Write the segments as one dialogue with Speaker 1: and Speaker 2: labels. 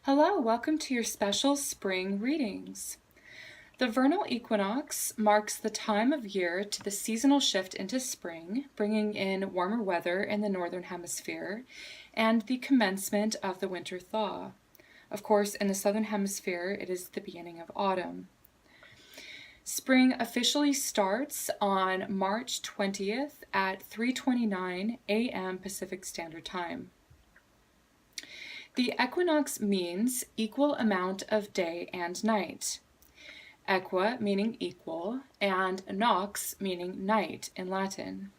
Speaker 1: Hello, welcome to your special spring readings. The vernal equinox marks the time of year to the seasonal shift into spring, bringing in warmer weather in the northern hemisphere and the commencement of the winter thaw. Of course, in the southern hemisphere, it is the beginning of autumn. Spring officially starts on March 20th at 3:29 a.m. Pacific Standard Time. The equinox means equal amount of day and night. Equa meaning equal, and nox meaning night in Latin.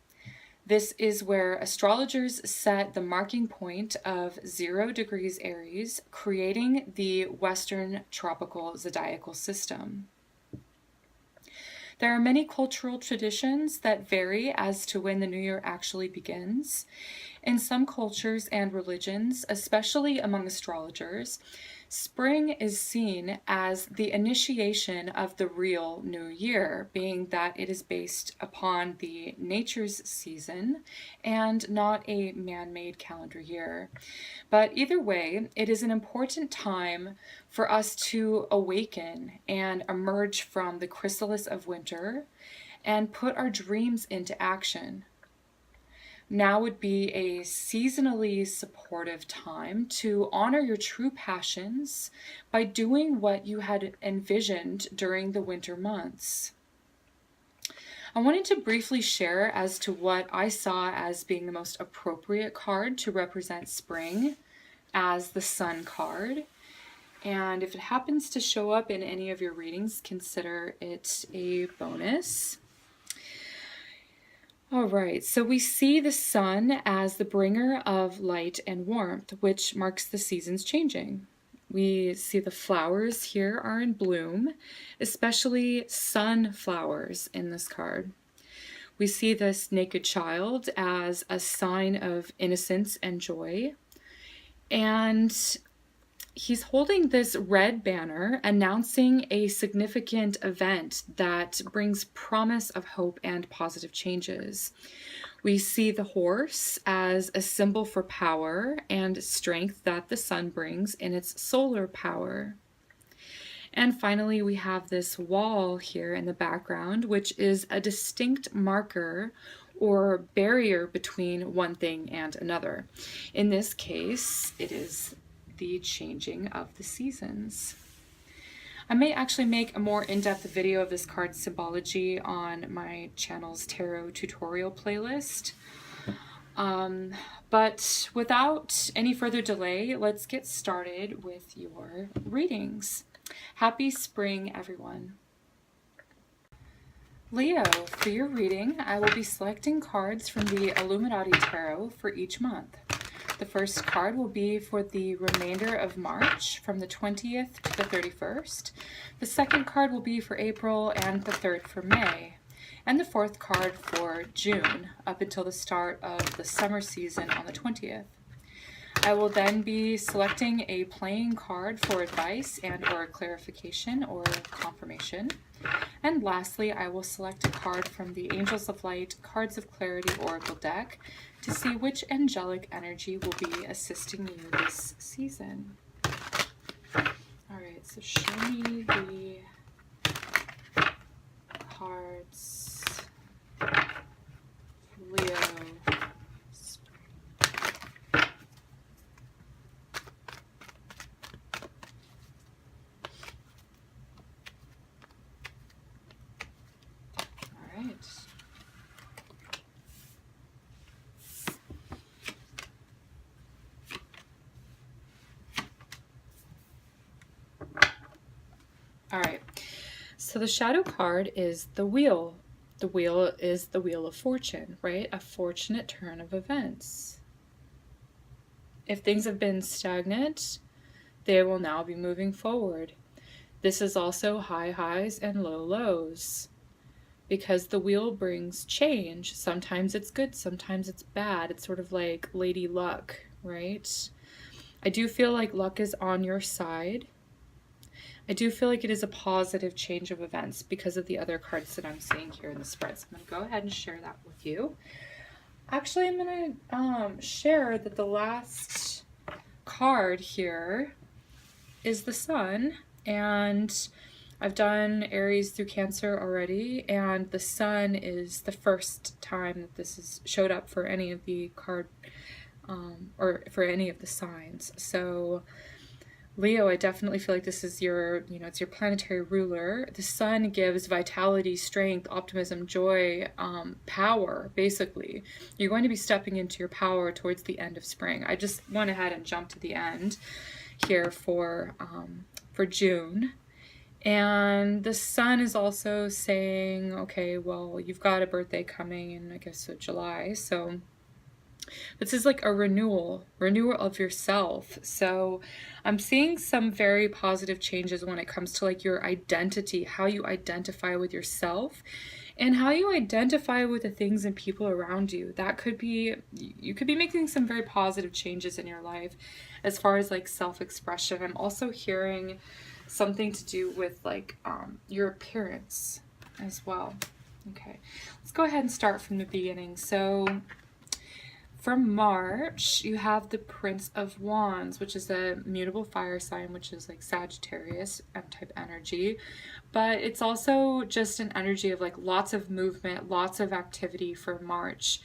Speaker 1: This is where astrologers set the marking point of 0 degrees Aries, creating the Western tropical zodiacal system. There are many cultural traditions that vary as to when the new year actually begins. In some cultures and religions, especially among astrologers, spring is seen as the initiation of the real new year, being that it is based upon the nature's season and not a man-made calendar year. But either way, it is an important time for us to awaken and emerge from the chrysalis of winter and put our dreams into action. Now would be a seasonally supportive time to honor your true passions by doing what you had envisioned during the winter months. I wanted to briefly share as to what I saw as being the most appropriate card to represent spring as the Sun card. And if it happens to show up in any of your readings, consider it a bonus. All right, so we see the sun as the bringer of light and warmth, which marks the seasons changing. We see the flowers here are in bloom, especially sunflowers in this card. We see this naked child as a sign of innocence and joy. And he's holding this red banner announcing a significant event that brings promise of hope and positive changes. We see the horse as a symbol for power and strength that the sun brings in its solar power. And finally, we have this wall here in the background, which is a distinct marker or barrier between one thing and another. In this case, it is the changing of the seasons. I may actually make a more in-depth video of this card's symbology on my channel's tarot tutorial playlist. But without any further delay, let's get started with your readings. Happy spring, everyone. Leo, for your reading, I will be selecting cards from the Illuminati Tarot for each month. The first card will be for the remainder of March, from the 20th to the 31st. The second card will be for April, and the third for May. And the fourth card for June, up until the start of the summer season on the 20th. I will then be selecting a playing card for advice and or clarification or confirmation. And lastly, I will select a card from the Angels of Light Cards of Clarity Oracle deck to see which angelic energy will be assisting you this season. All right, so show me the cards. Leo. All right, so the shadow card is the wheel. The wheel is the wheel of fortune, right? A fortunate turn of events. If things have been stagnant, they will now be moving forward. This is also high highs and low lows, because the wheel brings change. Sometimes it's good, sometimes it's bad. It's sort of like Lady Luck, right? I do feel like luck is on your side. I do feel like it is a positive change of events because of the other cards that I'm seeing here in the spread. So I'm going to go ahead and share that with you. Actually, I'm going to share that the last card here is the sun, and I've done Aries through Cancer already, and the sun is the first time that this has showed up for any of the or for any of the signs. So Leo, I definitely feel like this is your, it's your planetary ruler. The sun gives vitality, strength, optimism, joy, power, basically. You're going to be stepping into your power towards the end of spring. I just went ahead and jumped to the end here for June. And the sun is also saying, okay, well, you've got a birthday coming in, I guess, July. So this is like a renewal of yourself. So I'm seeing some very positive changes when it comes to like your identity, how you identify with yourself and how you identify with the things and people around you. That could be, you could be making some very positive changes in your life as far as like self-expression. I'm also hearing something to do with like your appearance as well. Okay, let's go ahead and start from the beginning. So for March, you have the Prince of Wands, which is a mutable fire sign, which is like Sagittarius type energy. But it's also just an energy of like lots of movement, lots of activity for March.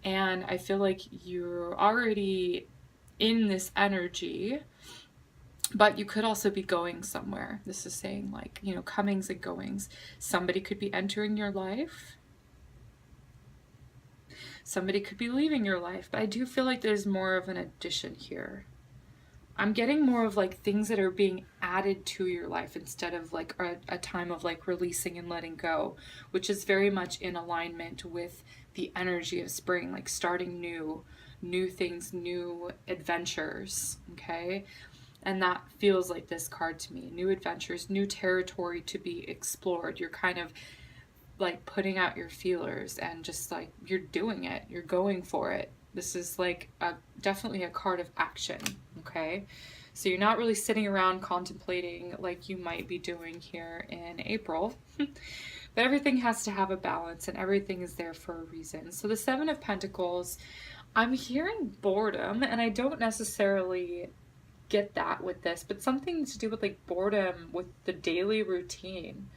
Speaker 1: And I feel like you're already in this energy, but you could also be going somewhere. This is saying like, comings and goings. Somebody could be entering your life. Somebody could be leaving your life, but I do feel like there's more of an addition here. I'm getting more of like things that are being added to your life instead of like a time of like releasing and letting go, which is very much in alignment with the energy of spring, like starting new things, new adventures, okay? And that feels like this card to me. New adventures, new territory to be explored. You're kind of like putting out your feelers and just like you're doing it, you're going for it. This is like definitely a card of action, okay? So you're not really sitting around contemplating like you might be doing here in April. But everything has to have a balance and everything is there for a reason. So the Seven of Pentacles, I'm hearing boredom, and I don't necessarily get that with this, but something to do with like boredom with the daily routine,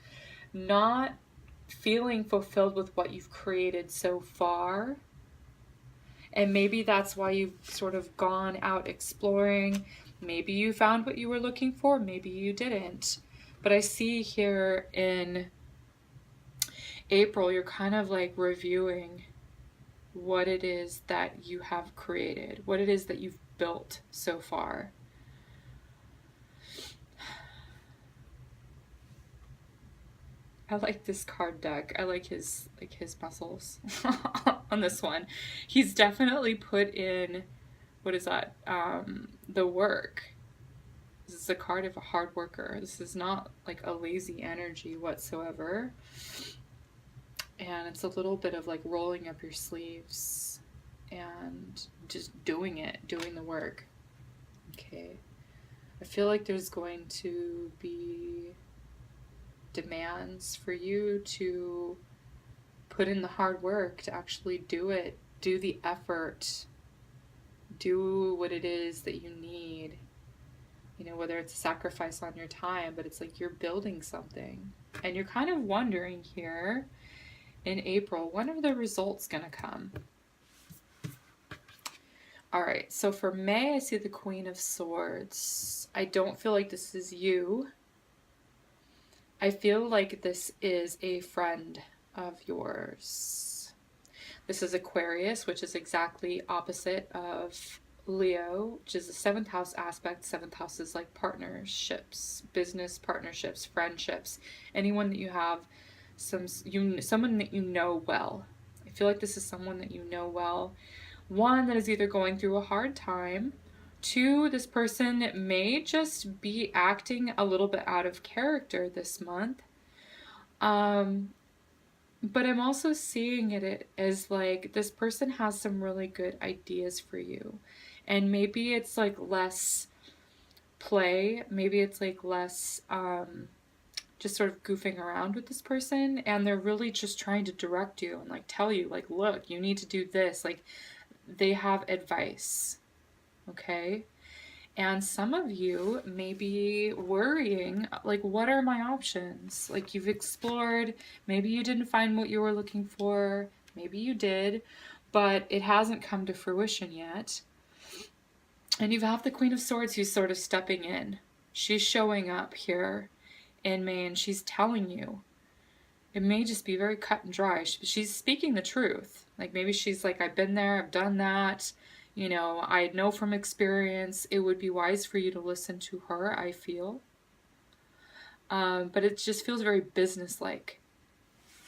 Speaker 1: not feeling fulfilled with what you've created so far. And maybe that's why you've sort of gone out exploring. Maybe you found what you were looking for, maybe you didn't. But I see here in April, you're kind of like reviewing what it is that you have created, what it is that you've built so far. I like this card deck. I like his muscles on this one. He's definitely put in, what is that? The work. This is a card of a hard worker. This is not like a lazy energy whatsoever. And it's a little bit of like rolling up your sleeves and just doing it, doing the work. Okay. I feel like there's going to be demands for you to put in the hard work, to actually do it, do the effort, do what it is that you need, whether it's a sacrifice on your time, but it's like you're building something and you're kind of wondering here in April, when are the results gonna come? All right, so for May, I see the Queen of Swords. I don't feel like this is you. I feel like this is a friend of yours. This is Aquarius, which is exactly opposite of Leo, which is the 7th house aspect. 7th house is like partnerships, business partnerships, friendships, anyone that you have, someone that you know well. I feel like this is someone that you know well. One that is either going through a hard time. 2, this person may just be acting a little bit out of character this month. But I'm also seeing it as like this person has some really good ideas for you. And maybe it's like less play. Maybe it's like less just sort of goofing around with this person. And they're really just trying to direct you and like tell you like, look, you need to do this. Like they have advice. Okay? And some of you may be worrying, like, what are my options? Like, you've explored, maybe you didn't find what you were looking for, maybe you did, but it hasn't come to fruition yet. And you have the Queen of Swords who's sort of stepping in. She's showing up here in May, and she's telling you. It may just be very cut and dry. She's speaking the truth. Like, maybe she's like, I've been there, I've done that. You know, I know from experience it would be wise for you to listen to her, I feel. But it just feels very businesslike.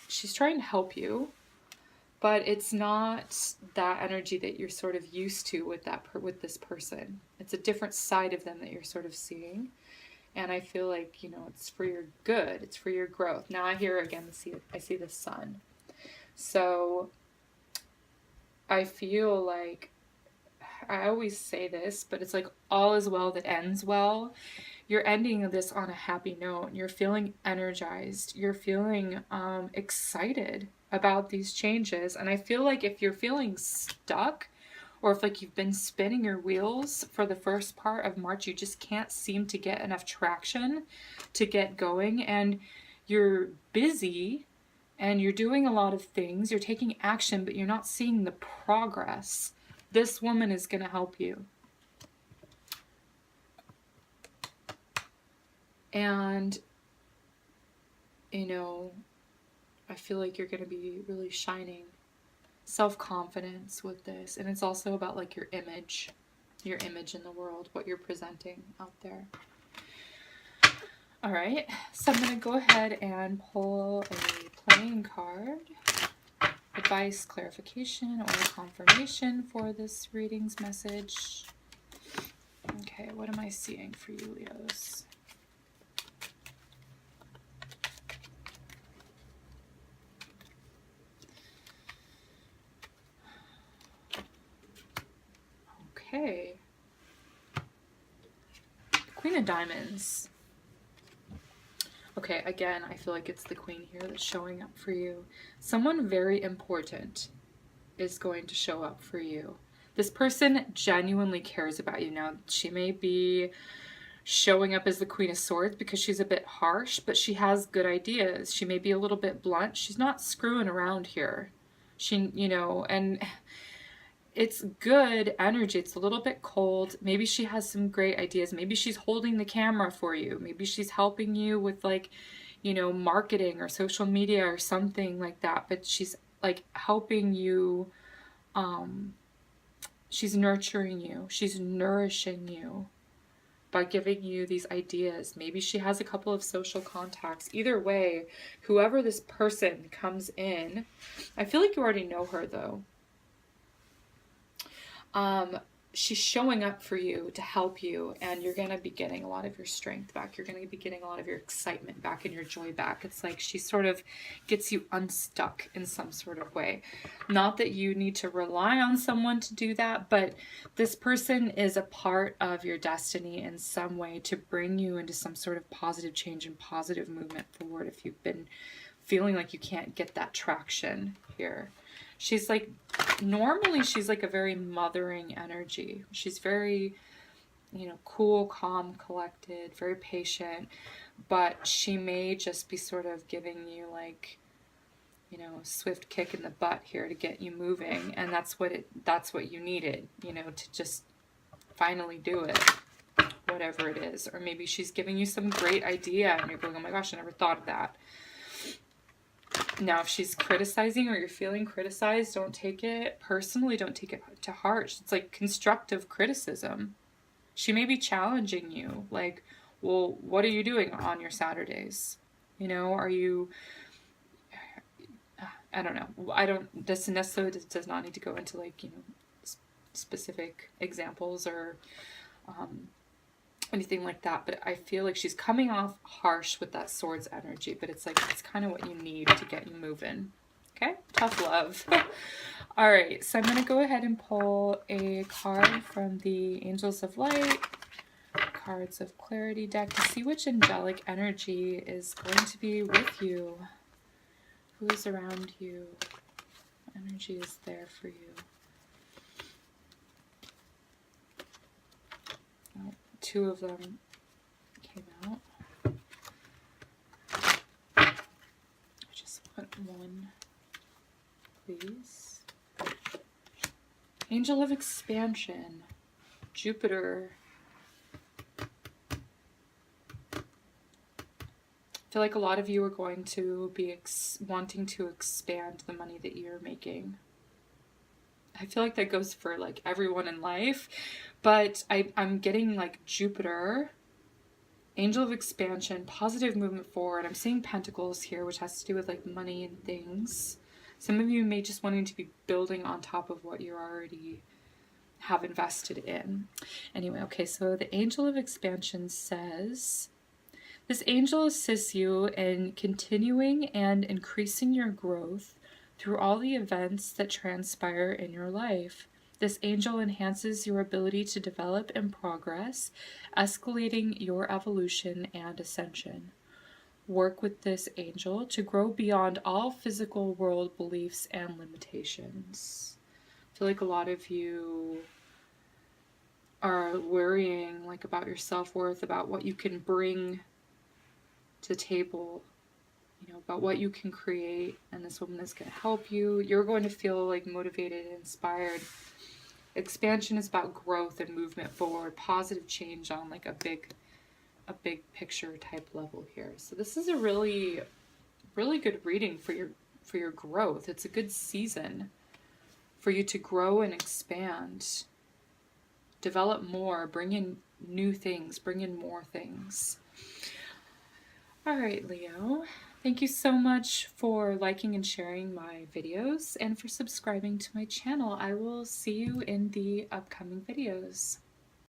Speaker 1: She's trying to help you, but it's not that energy that you're sort of used to with this person. It's a different side of them that you're sort of seeing. And I feel like, you know, it's for your good. It's for your growth. Now I hear again, I see the sun. So I feel like, I always say this, but it's like all is well that ends well. You're ending this on a happy note. You're feeling energized. You're feeling excited about these changes. And I feel like if you're feeling stuck, or if like you've been spinning your wheels for the first part of March, you just can't seem to get enough traction to get going, and you're busy and you're doing a lot of things, you're taking action, but you're not seeing the progress, this woman is going to help you. And, you know, I feel like you're going to be really shining self-confidence with this. And it's also about like your image in the world, what you're presenting out there. All right, so I'm going to go ahead and pull a playing card. Advice, clarification, or confirmation for this reading's message. Okay, what am I seeing for you, Leos? Okay. Queen of Diamonds. Okay, again, I feel like it's the Queen here that's showing up for you. Someone very important is going to show up for you. This person genuinely cares about you. Now, she may be showing up as the Queen of Swords because she's a bit harsh, but she has good ideas. She may be a little bit blunt. She's not screwing around here. She, you know, and it's good energy. It's a little bit cold. Maybe she has some great ideas. Maybe she's holding the camera for you. Maybe she's helping you with, like, you know, marketing or social media or something like that. But she's like helping you. She's nurturing you. She's nourishing you by giving you these ideas. Maybe she has a couple of social contacts. Either way, whoever this person comes in, I feel like you already know her though. She's showing up for you to help you, and you're going to be getting a lot of your strength back. You're going to be getting a lot of your excitement back and your joy back. It's like she sort of gets you unstuck in some sort of way. Not that you need to rely on someone to do that, but this person is a part of your destiny in some way to bring you into some sort of positive change and positive movement forward if you've been feeling like you can't get that traction here. She's like, normally she's like a very mothering energy. She's very, you know, cool, calm, collected, very patient, but she may just be sort of giving you like, you know, a swift kick in the butt here to get you moving. And that's what you needed, you know, to just finally do it, whatever it is. Or maybe she's giving you some great idea and you're going, oh my gosh, I never thought of that. Now, if she's criticizing or you're feeling criticized, don't take it personally. Don't take it to heart. It's like constructive criticism. She may be challenging you. Like, well, what are you doing on your Saturdays? You know, are you... I don't know. This necessarily does not need to go into like, you know, specific examples or... anything like that, but I feel like she's coming off harsh with that swords energy, but it's like, it's kind of what you need to get you moving. Okay, tough love. All right, so I'm going to go ahead and pull a card from the Angels of Light, Cards of Clarity deck to see which angelic energy is going to be with you. Who is around you? What energy is there for you? Oh. two of them came out. I just want one, please. Angel of Expansion, Jupiter. I feel like a lot of you are going to be wanting to expand the money that you're making. I feel like that goes for like everyone in life, but I'm getting like Jupiter, Angel of Expansion, positive movement forward. I'm seeing Pentacles here, which has to do with like money and things. Some of you may just wanting to be building on top of what you already have invested in. Anyway, okay, so the Angel of Expansion says, this angel assists you in continuing and increasing your growth through all the events that transpire in your life. This angel enhances your ability to develop and progress, escalating your evolution and ascension. Work with this angel to grow beyond all physical world beliefs and limitations. I feel like a lot of you are worrying like about your self-worth, about what you can bring to the table, you know, about what you can create, and this woman is going to help you. You're going to feel like motivated and inspired. Expansion is about growth and movement forward, positive change on like a big picture type level here. So this is a really good reading for your growth. It's a good season for you to grow and expand, develop more, bring in new things, bring in more things. All right, Leo, thank you so much for liking and sharing my videos and for subscribing to my channel. I will see you in the upcoming videos.